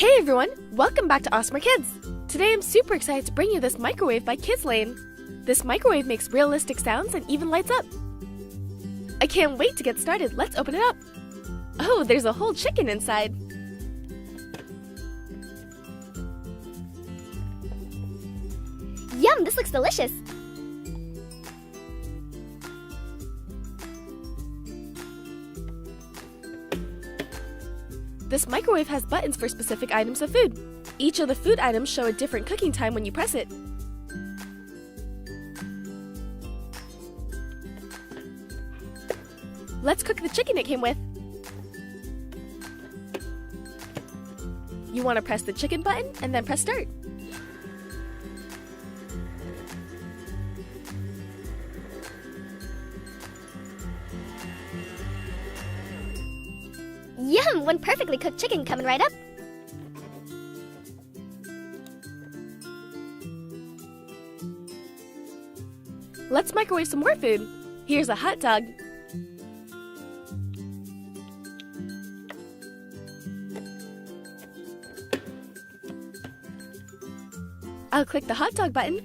Hey everyone, welcome back to Awesomer Kids! Today I'm super excited to bring you this microwave by KidzLane. This microwave makes realistic sounds and even lights up. I can't wait to get started, let's open it up! Oh, there's a whole chicken inside! Yum, this looks delicious! This microwave has buttons for specific items of food. Each of the food items show a different cooking time when you press it. Let's cook the chicken it came with. You want to press the chicken button and then press start. Yum, one perfectly cooked chicken coming right up. Let's microwave some more food. Here's a hot dog. I'll click the hot dog button.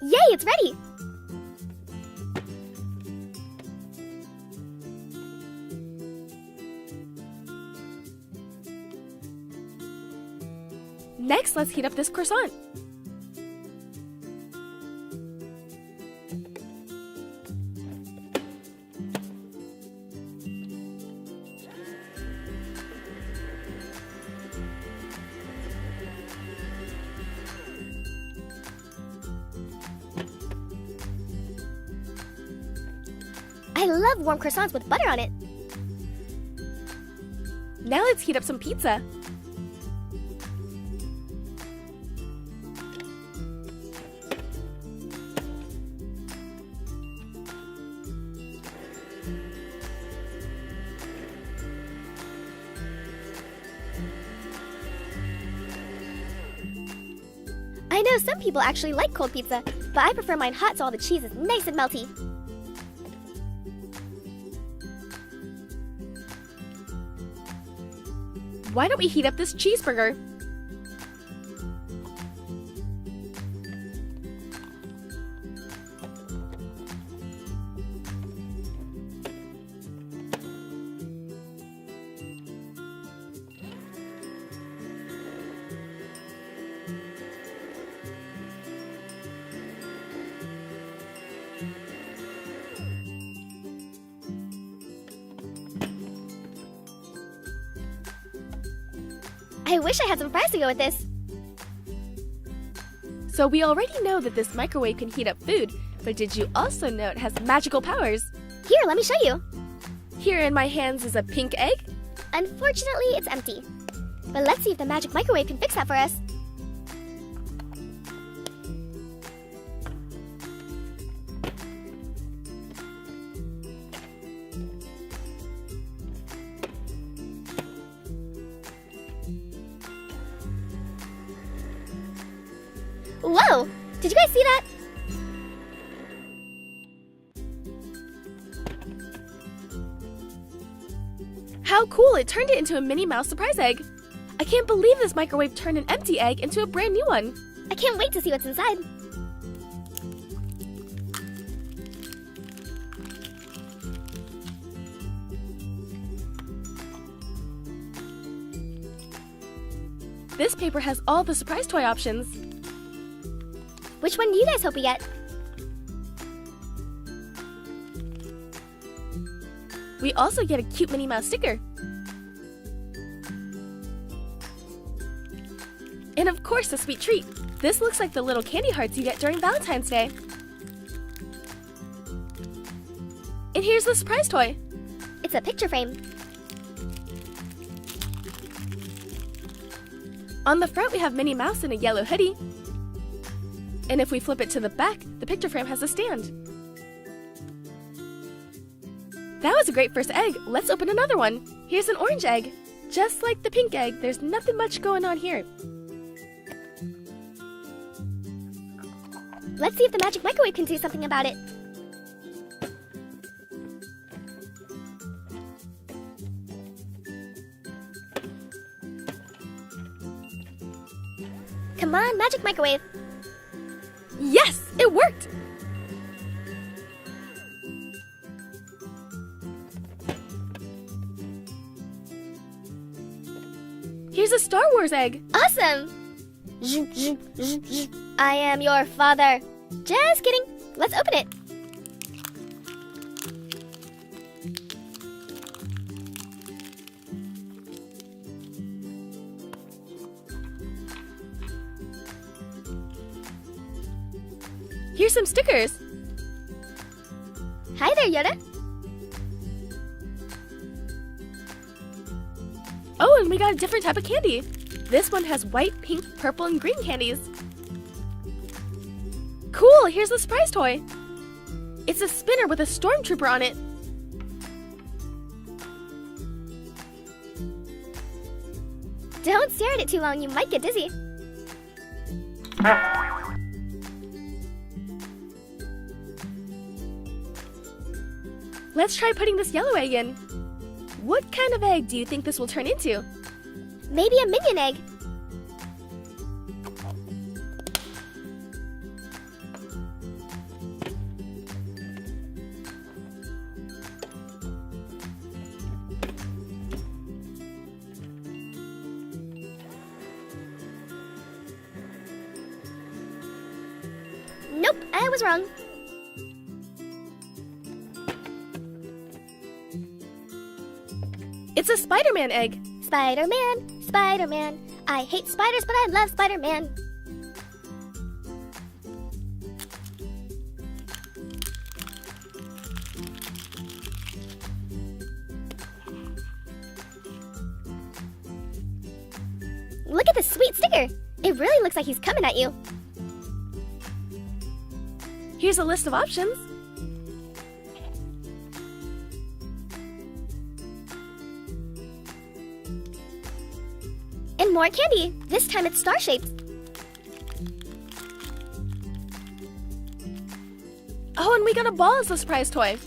Yay, it's ready! Next, let's heat up this croissant. I love warm croissants with butter on it. Now let's heat up some pizza. I know some people actually like cold pizza, but I prefer mine hot so all the cheese is nice and melty. Why don't we heat up this cheeseburger? I wish I had some fries to go with this. So we already know that this microwave can heat up food, but did you also know it has magical powers? Here, let me show you. Here in my hands is a pink egg. Unfortunately, it's empty. But let's see if the magic microwave can fix that for us. Whoa! Did you guys see that? How cool! It turned it into a Minnie Mouse surprise egg. I can't believe this microwave turned an empty egg into a brand new one. I can't wait to see what's inside. This paper has all the surprise toy options. Which one do you guys hope we get? We also get a cute Minnie Mouse sticker. And of course, a sweet treat. This looks like the little candy hearts you get during Valentine's Day. And here's the surprise toy. It's a picture frame. On the front, we have Minnie Mouse in a yellow hoodie. And if we flip it to the back, the picture frame has a stand. That was a great first egg. Let's open another one. Here's an orange egg. Just like the pink egg, there's nothing much going on here. Let's see if the magic microwave can do something about it. Come on, magic microwave. Yes, it worked! Here's a Star Wars egg. Awesome! I am your father. Just kidding. Let's open it. Here's some stickers. Hi there, Yoda. Oh, and we got a different type of candy. This one has white, pink, purple, and green candies. Cool, here's the surprise toy. It's a spinner with a stormtrooper on it. Don't stare at it too long, you might get dizzy. Let's try putting this yellow egg in. What kind of egg do you think this will turn into? Maybe a minion egg. Nope, I was wrong. It's a Spiderman egg. Spider-Man, Spider-Man. I hate spiders, but I love Spider-Man. Look at this sweet sticker. It really looks like he's coming at you. Here's a list of options. And more candy. This time it's star-shaped. Oh, and we got a ball as a surprise toy.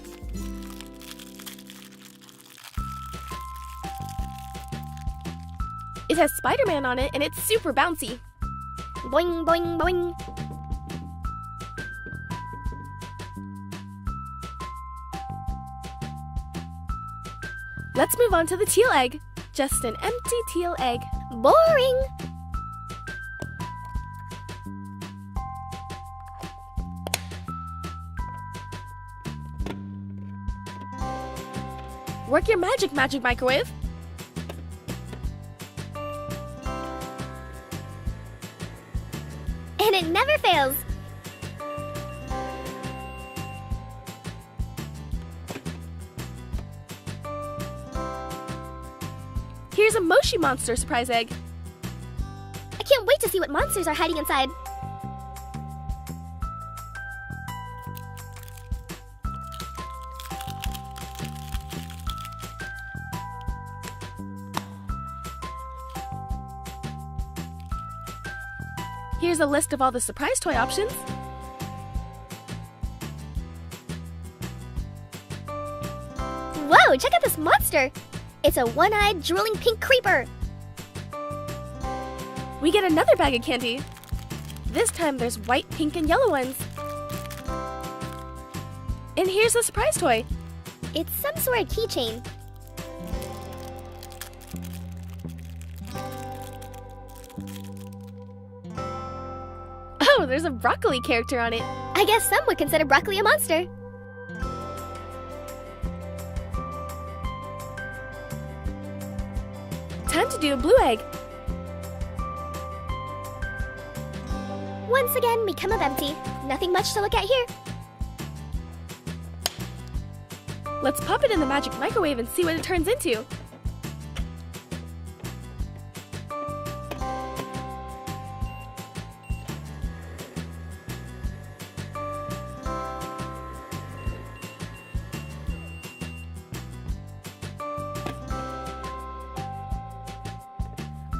It has Spider-Man on it, and it's super bouncy. Boing, boing, boing. Let's move on to the teal egg. Just an empty teal egg. Boring. Work your magic microwave. And it never fails. Here's a Moshi Monster surprise egg. I can't wait to see what monsters are hiding inside. Here's a list of all the surprise toy options. Whoa, check out this monster! It's a one-eyed, drooling pink creeper. We get another bag of candy. This time there's white, pink, and yellow ones. And here's a surprise toy. It's some sort of keychain. Oh, there's a broccoli character on it. I guess some would consider broccoli a monster. Time to do a blue egg. Once again, we come up empty. Nothing much to look at here. Let's pop it in the magic microwave and see what it turns into.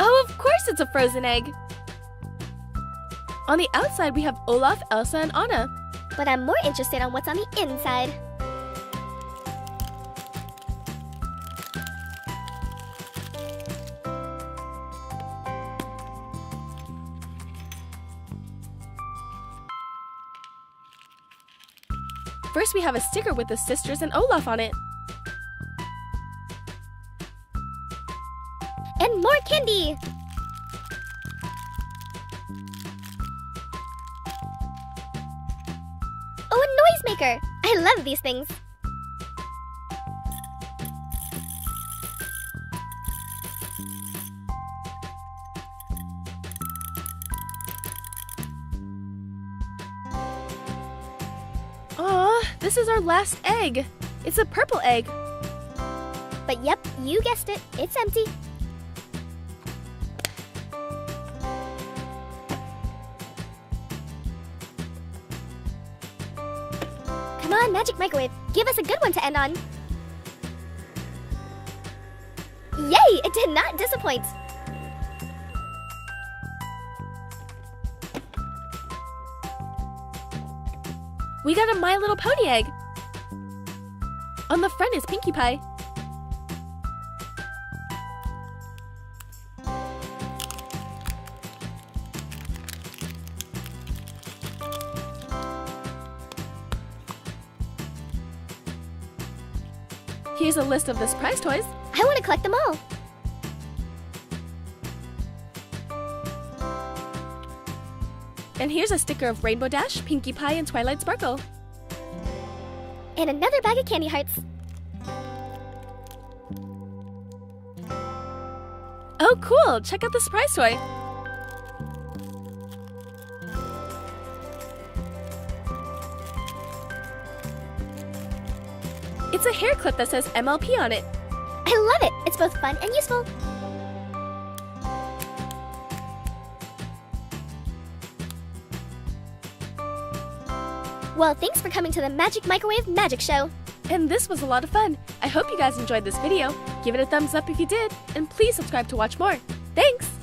Oh, of course it's a frozen egg. On the outside, we have Olaf, Elsa, and Anna. But I'm more interested on what's on the inside. First, we have a sticker with the sisters and Olaf on it. And more candy! Oh, a noisemaker! I love these things. Aw, this is our last egg. It's a purple egg. But yep, you guessed it. It's empty. Come on, Magic Microwave. Give us a good one to end on. Yay! It did not disappoint. We got a My Little Pony egg. On the front is Pinkie Pie. Here's a list of the surprise toys. I want to collect them all. And here's a sticker of Rainbow Dash, Pinkie Pie, and Twilight Sparkle. And another bag of candy hearts. Oh, cool! Check out the surprise toy. It's a hair clip that says MLP on it. I love it! It's both fun and useful. Well, thanks for coming to the Magic Microwave Magic Show. And this was a lot of fun. I hope you guys enjoyed this video. Give it a thumbs up if you did, and please subscribe to watch more. Thanks!